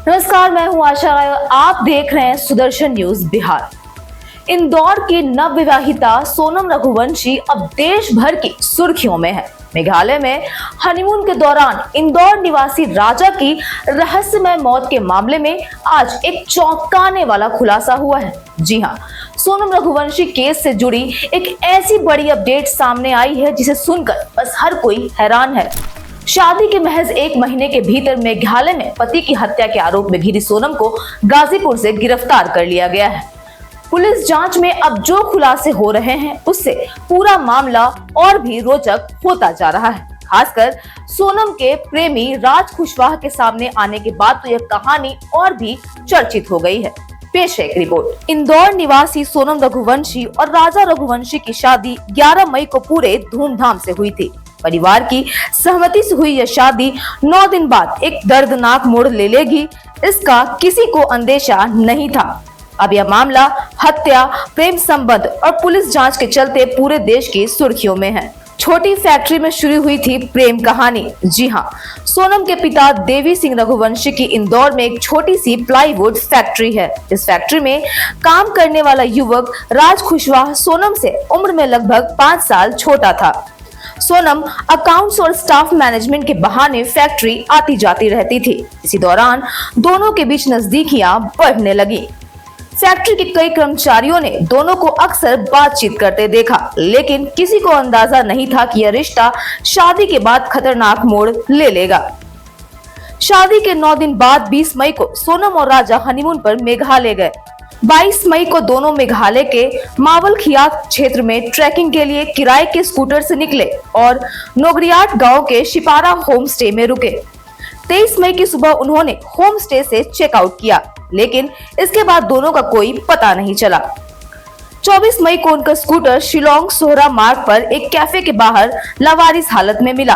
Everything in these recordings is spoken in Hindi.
नमस्कार, मैं हूं आशा। आप देख रहे हैं सुदर्शन न्यूज बिहार। इंदौर की नवविवाहिता सोनम रघुवंशी अब देश भर की सुर्खियों में है। मेघालय में हनीमून के दौरान इंदौर निवासी राजा की रहस्यमय मौत के मामले में आज एक चौंकाने वाला खुलासा हुआ है। जी हां, सोनम रघुवंशी केस से जुड़ी एक ऐसी बड़ी अपडेट सामने आई है जिसे सुनकर बस हर कोई हैरान है। शादी के महज एक महीने के भीतर मेघालय में पति की हत्या के आरोप में घिरी सोनम को गाजीपुर से गिरफ्तार कर लिया गया है। पुलिस जांच में अब जो खुलासे हो रहे हैं उससे पूरा मामला और भी रोचक होता जा रहा है। खासकर सोनम के प्रेमी राज कुशवाहा के सामने आने के बाद तो यह कहानी और भी चर्चित हो गई है। पेश है एक रिपोर्ट। इंदौर निवासी सोनम रघुवंशी और राजा रघुवंशी की शादी 11 मई को पूरे धूमधाम से हुई थी। परिवार की सहमति से हुई यह शादी 9 दिन बाद एक दर्दनाक मोड़ ले लेगी, इसका किसी को अंदेशा नहीं था। अब यह मामला हत्या, प्रेम संबंध और पुलिस जांच के चलते पूरे देश की सुर्खियों में है। छोटी फैक्ट्री में शुरू हुई थी प्रेम कहानी। जी हां, सोनम के पिता देवी सिंह रघुवंशी की इंदौर में एक छोटी सी प्लाईवुड फैक्ट्री है। इस फैक्ट्री में काम करने वाला युवक राज कुशवाहा सोनम से उम्र में लगभग 5 साल छोटा था। सोनम अकाउंट्स और स्टाफ मैनेजमेंट के बहाने फैक्ट्री आती जाती रहती थी। इसी दौरान दोनों के बीच नजदीकियां बढ़ने लगी। फैक्ट्री के कई कर्मचारियों ने दोनों को अक्सर बातचीत करते देखा, लेकिन किसी को अंदाजा नहीं था कि यह रिश्ता शादी के बाद खतरनाक मोड़ ले लेगा। शादी के 9 दिन बाद 20 मई को सोनम और राजा हनीमून पर मेघालय गए। 22 मई को दोनों मेघालय के मावलखियात क्षेत्र में ट्रैकिंग के लिए किराए के स्कूटर से निकले और नोगरियाट गांव के शिपारा होम स्टे में रुके। 23 मई की सुबह उन्होंने होम स्टे से चेकआउट किया, लेकिन इसके बाद दोनों का कोई पता नहीं चला। 24 मई को उनका स्कूटर शिलोंग सोहरा मार्ग पर एक कैफे के बाहर लावारिस हालत में मिला।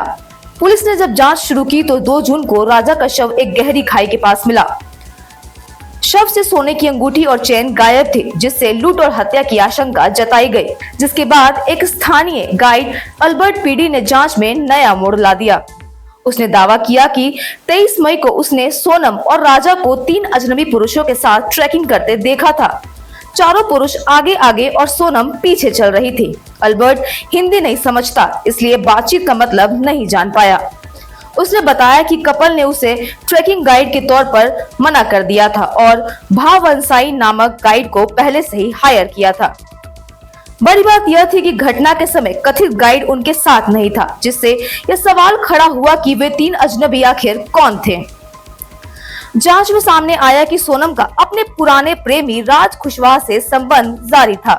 पुलिस ने जब जांच शुरू की तो 2 जून को राजा का शव एक गहरी खाई के पास मिला। शव से सोने की अंगूठी और चेन गायब थी, जिससे लूट और हत्या की आशंका जताई गई। जिसके बाद एक स्थानीय गाइड अल्बर्ट पीडी ने जांच में नया मोड़ ला दिया। उसने दावा किया कि 23 मई को उसने सोनम और राजा को 3 अजनबी पुरुषों के साथ ट्रैकिंग करते देखा था। चारों पुरुष आगे आगे और सोनम पीछे चल रही थी। अल्बर्ट हिंदी नहीं समझता, इसलिए बातचीत का मतलब नहीं जान पाया। उसने बताया कि कपल ने उसे ट्रैकिंग गाइड के तौर पर मना कर दिया था और भावंसाई नामक गाइड को पहले से ही हायर किया था। बड़ी बात यह थी कि घटना के समय कथित गाइड उनके साथ नहीं था, जिससे यह सवाल खड़ा हुआ कि वे 3 अजनबी आखिर कौन थे। जांच में सामने आया कि सोनम का अपने पुराने प्रेमी राज कुशवाहा से संबंध जारी था।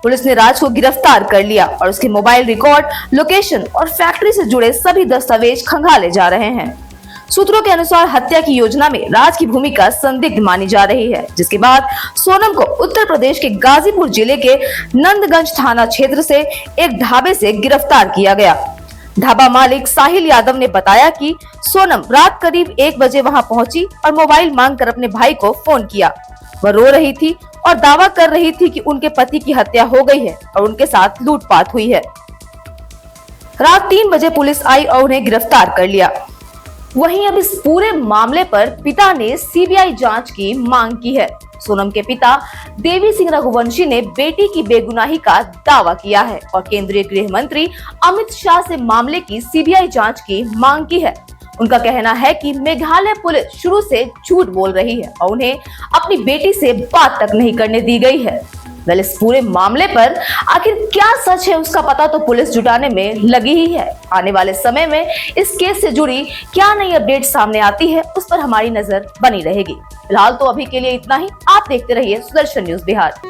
पुलिस ने राज को गिरफ्तार कर लिया और उसके मोबाइल रिकॉर्ड, लोकेशन और फैक्ट्री से जुड़े सभी दस्तावेज खंगाले जा रहे हैं। सूत्रों के अनुसार हत्या की योजना में राज की भूमिका संदिग्ध मानी जा रही है, जिसके बाद सोनम को उत्तर प्रदेश के गाजीपुर जिले के नंदगंज थाना क्षेत्र से एक ढाबे से गिरफ्तार किया गया। ढाबा मालिक साहिल यादव ने बताया कि सोनम रात करीब 1 बजे वहां पहुंची और मोबाइल मांगकर अपने भाई को फोन किया। वह रो रही थी और दावा कर रही थी कि उनके पति की हत्या हो गई है और उनके साथ लूटपाट हुई है। रात 3 बजे पुलिस आई और उन्हें गिरफ्तार कर लिया। वहीं अब इस पूरे मामले पर पिता ने सीबीआई जांच की मांग की है। सोनम के पिता देवी सिंह रघुवंशी ने बेटी की बेगुनाही का दावा किया है और केंद्रीय गृह मंत्री अमित शाह से मामले की सीबीआई जांच की मांग की है। उनका कहना है कि मेघालय पुलिस शुरू से झूठ बोल रही है और उन्हें अपनी बेटी से बात तक नहीं करने दी गई है। वेल, इस पूरे मामले पर आखिर क्या सच है उसका पता तो पुलिस जुटाने में लगी ही है। आने वाले समय में इस केस से जुड़ी क्या नई अपडेट सामने आती है उस पर हमारी नजर बनी रहेगी। फिलहाल तो अभी के लिए इतना ही। आप देखते रहिए सुदर्शन न्यूज बिहार।